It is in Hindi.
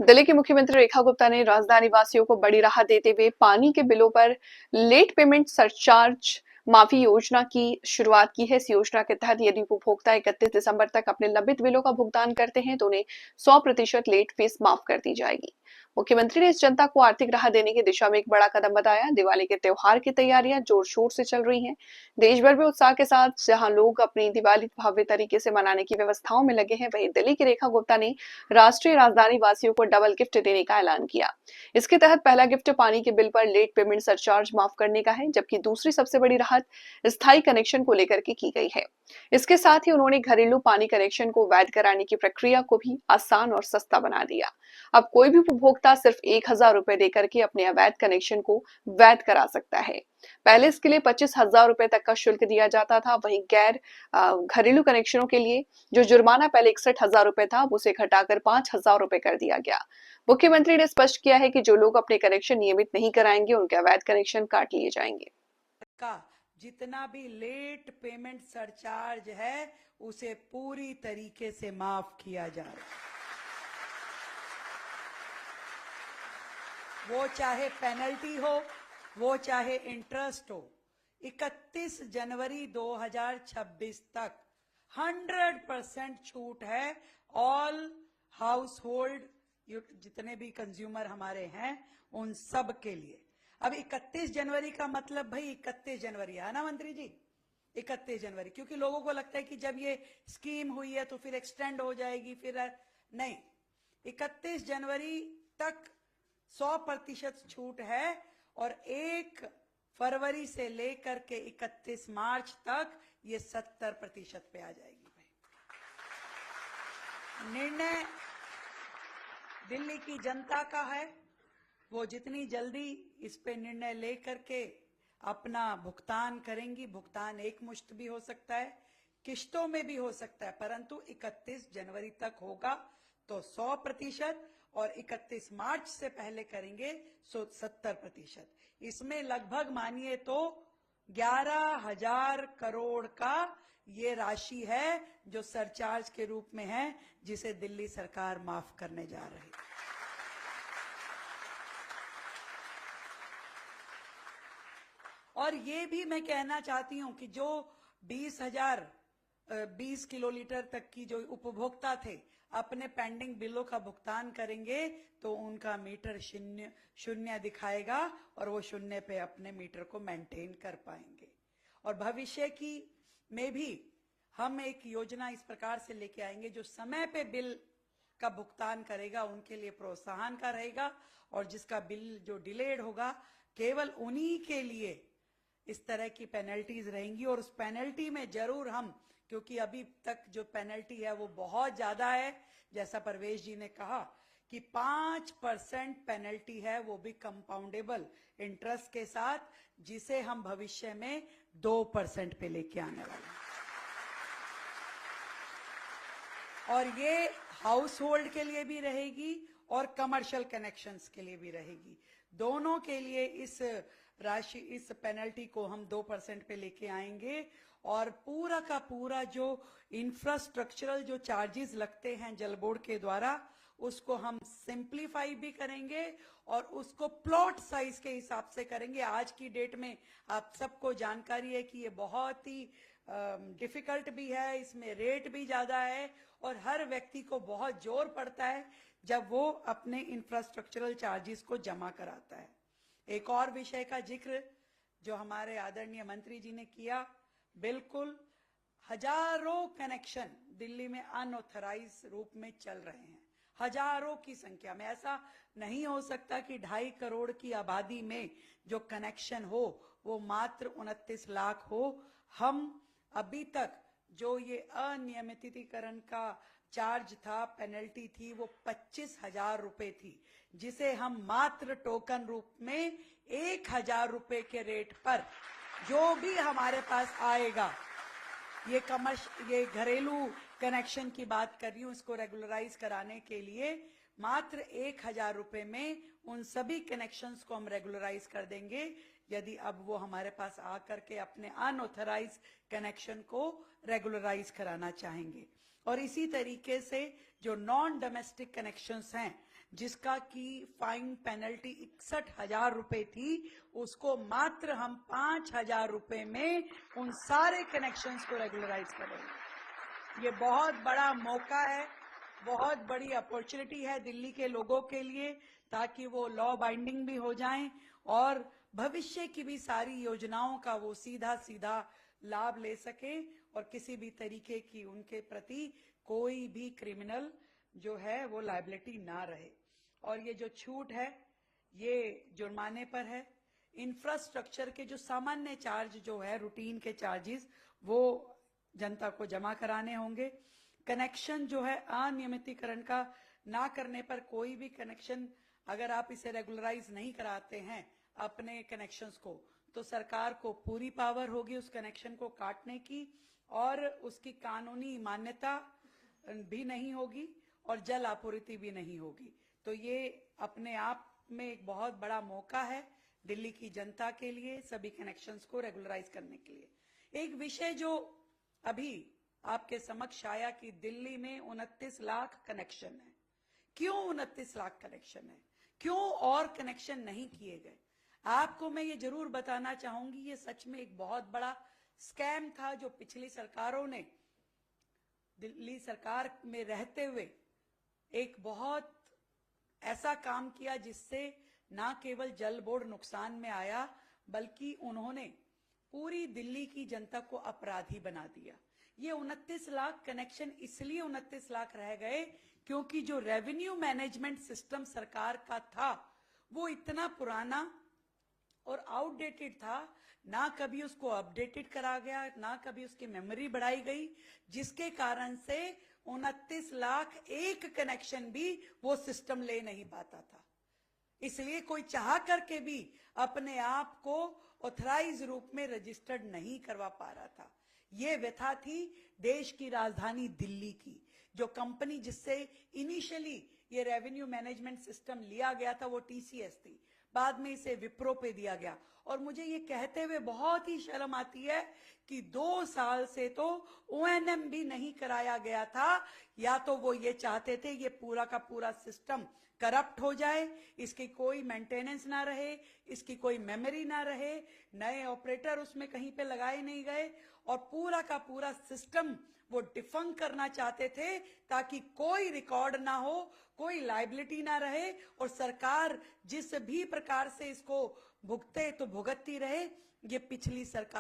दिल्ली की मुख्यमंत्री रेखा गुप्ता ने राजधानी वासियों को बड़ी राहत देते हुए पानी के बिलों पर लेट पेमेंट सरचार्ज माफी योजना की शुरुआत की है। इस योजना के तहत यदि उपभोक्ता 31 दिसंबर तक अपने लंबित बिलों का भुगतान करते हैं तो उन्हें 100% लेट फीस माफ कर दी जाएगी। मुख्यमंत्री ने इस जनता को आर्थिक राहत देने की दिशा में एक बड़ा कदम बताया। दिवाली के त्योहार की तैयारियां जोर शोर से चल रही हैं। देश भर में उत्साह के साथ जहां लोग अपनी दिवाली भव्य तरीके से मनाने की व्यवस्थाओं में लगे हैं, वहीं दिल्ली की रेखा गुप्ता ने राष्ट्रीय राजधानी वासियों को डबल गिफ्ट देने का ऐलान किया। इसके तहत पहला गिफ्ट पानी के बिल पर लेट पेमेंट सरचार्ज माफ करने का है, जबकि दूसरी सबसे बड़ी राहत स्थायी कनेक्शन को लेकर के की गई है। इसके साथ ही उन्होंने घरेलू पानी कनेक्शन को वैध कराने की प्रक्रिया को भी आसान और सस्ता बना दिया। अब कोई भी उपभोक्ता सिर्फ 1,000 रुपए देकर के अपने अवैध कनेक्शन को वैध करा सकता है। पहले इसके लिए 25,000 रुपए तक का शुल्क दिया जाता था। वहीं गैर घरेलू कनेक्शनों के लिए जो जुर्माना पहले 61,000 रुपए था, उसे घटाकर 5,000 रुपए कर दिया गया। मुख्यमंत्री ने स्पष्ट किया है कि जो लोग अपने कनेक्शन नियमित नहीं कराएंगे, उनके अवैध कनेक्शन काट लिए जाएंगे। का जितना भी लेट पेमेंट सरचार्ज है उसे पूरी तरीके से माफ किया जा रहा है। वो चाहे पेनल्टी हो, वो चाहे इंटरेस्ट हो। 31 जनवरी 2026 तक 100% छूट है। ऑल हाउस होल्ड जितने भी कंज्यूमर हमारे हैं उन सब के लिए। अब 31 जनवरी का मतलब भाई 31 जनवरी है ना मंत्री जी, 31 जनवरी, क्योंकि लोगों को लगता है कि जब ये स्कीम हुई है तो फिर एक्सटेंड हो जाएगी, फिर नहीं, 31 जनवरी तक 100% छूट है और 1 फरवरी से लेकर के 31 मार्च तक ये 70% पे आ जाएगी। भाई निर्णय दिल्ली की जनता का है, वो जितनी जल्दी इस पे निर्णय लेकर के अपना भुगतान करेंगी। भुगतान एक मुश्त भी हो सकता है, किश्तों में भी हो सकता है, परंतु 31 जनवरी तक होगा तो 100%, और 31 मार्च से पहले करेंगे तो 70%। इसमें लगभग मानिए तो 11,000 करोड़ का ये राशि है जो सरचार्ज के रूप में है, जिसे दिल्ली सरकार माफ करने जा रही है। और ये भी मैं कहना चाहती हूं कि जो 20 किलोलीटर तक की जो उपभोक्ता थे अपने पेंडिंग बिलों का भुगतान करेंगे तो उनका मीटर शून्य दिखाएगा और वो शून्य पे अपने मीटर को मेंटेन कर पाएंगे। और भविष्य की में भी हम एक योजना इस प्रकार से लेके आएंगे जो समय पे बिल का भुगतान करेगा उनके लिए प्रोत्साहन का रहेगा, और जिसका बिल जो डिलेड होगा केवल उन्हीं के लिए इस तरह की पेनल्टीज रहेंगी। और उस पेनल्टी में जरूर हम, क्योंकि अभी तक जो पेनल्टी है वो बहुत ज्यादा है, जैसा परवेश जी ने कहा कि 5% पेनल्टी है, वो भी कंपाउंडेबल इंटरेस्ट के साथ, जिसे हम भविष्य में 2% पे लेके आने वाले हैं। और ये हाउस होल्ड के लिए भी रहेगी और कमर्शियल कनेक्शंस के लिए भी रहेगी। दोनों के लिए इस राशि, इस पेनल्टी को हम 2% पे लेके आएंगे। और पूरा का पूरा जो इंफ्रास्ट्रक्चरल जो चार्जेस लगते हैं जल बोर्ड के द्वारा, उसको हम सिंप्लीफाई भी करेंगे और उसको प्लॉट साइज के हिसाब से करेंगे। आज की डेट में आप सबको जानकारी है कि ये बहुत ही डिफिकल्ट भी है, इसमें रेट भी ज्यादा है और हर व्यक्ति को बहुत जोर पड़ता है जब वो अपने इंफ्रास्ट्रक्चरल चार्जेस को जमा कराता है। एक और विषय का जिक्र जो हमारे आदरणीय मंत्री जी ने किया, बिल्कुल हजारों कनेक्शन दिल्ली में अनऑथराइज रूप में चल रहे हैं, हजारों की संख्या में। ऐसा नहीं हो सकता कि 2.5 करोड़ की आबादी में जो कनेक्शन हो वो मात्र 29 लाख हो। हम अभी तक जो ये अनियमितीकरण का चार्ज था, पेनल्टी थी, वो 25,000 रुपए थी, जिसे हम मात्र टोकन रूप में 1,000 रुपए के रेट पर जो भी हमारे पास आएगा, ये घरेलू कनेक्शन की बात कर रही हूं, इसको रेगुलराइज कराने के लिए मात्र 1,000 रुपए में उन सभी कनेक्शंस को हम रेगुलराइज कर देंगे, यदि अब वो हमारे पास आकर के अपने अनऑथराइज कनेक्शन को रेगुलराइज कराना चाहेंगे। और इसी तरीके से जो नॉन डोमेस्टिक कनेक्शंस हैं, जिसका की फाइन पेनल्टी 61,000 रुपए थी, उसको मात्र हम 5,000 रुपए में उन सारे कनेक्शंस को रेगुलराइज करेंगे। ये बहुत बड़ा मौका है, बहुत बड़ी अपॉर्चुनिटी है दिल्ली के लोगों के लिए, ताकि वो लॉ बाइंडिंग भी हो जाएं और भविष्य की भी सारी योजनाओं का वो सीधा सीधा लाभ ले सकें और किसी भी तरीके की उनके प्रति कोई भी क्रिमिनल जो है वो लायबिलिटी ना रहे। और ये जो छूट है ये जुर्माने पर है। इंफ्रास्ट्रक्चर के जो सामान्य चार्ज जो है, रूटीन के चार्जेस, वो जनता को जमा कराने होंगे। कनेक्शन जो है अनियमितीकरण का ना करने पर, कोई भी कनेक्शन अगर आप इसे रेगुलराइज नहीं कराते हैं अपने कनेक्शंस को, तो सरकार को पूरी पावर होगी उस कनेक्शन को काटने की और उसकी कानूनी मान्यता भी नहीं होगी और जल आपूर्ति भी नहीं होगी। तो ये अपने आप में एक बहुत बड़ा मौका है दिल्ली की जनता के लिए सभी कनेक्शंस को रेगुलराइज करने के लिए। एक विषय जो अभी आपके समक्ष आया कि दिल्ली में 29 लाख कनेक्शन है। क्यों 29 लाख कनेक्शन है? क्यों और कनेक्शन नहीं किए गए? आपको मैं ये जरूर बताना चाहूंगी, ये सच में एक बहुत बड़ा स्कैम था जो पिछली सरकारों ने दिल्ली सरकार में रहते हुए एक बहुत ऐसा काम किया जिससे ना केवल जल बोर्ड नुकसान में आया, बल्कि उन्होंने पूरी दिल्ली की जनता को अपराधी बना दिया। ये 29 लाख कनेक्शन इसलिए 29 लाख रह गए क्योंकि जो रेवेन्यू मैनेजमेंट सिस्टम सरकार का था वो इतना पुराना और आउटडेटेड था, ना कभी उसको अपडेटेड करा गया, ना कभी उसकी मेमोरी बढ़ाई गई, जिसके कारण से 29 लाख एक कनेक्शन भी वो सिस्टम ले नहीं पाता था। इसलिए कोई चाह करके भी अपने आप को ऑथराइज रूप में रजिस्टर्ड नहीं करवा पा रहा था। ये व्यथा थी देश की राजधानी दिल्ली की। जो कंपनी जिससे इनिशियली ये रेवेन्यू मैनेजमेंट सिस्टम लिया गया था वो टीसीएस थी, बाद में इसे विप्रो पे दिया गया। और मुझे ये कहते हुए बहुत ही शर्म आती है कि 2 साल से तो ओएनएम भी नहीं कराया गया था। या तो वो ये चाहते थे ये पूरा का पूरा सिस्टम करप्ट हो जाए, इसकी कोई मेंटेनेंस ना रहे, इसकी कोई मेमोरी ना रहे, नए ऑपरेटर उसमें कहीं पे लगाए नहीं गए और पूरा का पूरा सिस्टम वो डिफंक करना चाहते थे ताकि कोई रिकॉर्ड ना हो, कोई लायबिलिटी ना रहे और सरकार जिस भी प्रकार से इसको भुगते तो भुगतती रहे। ये पिछली सरकार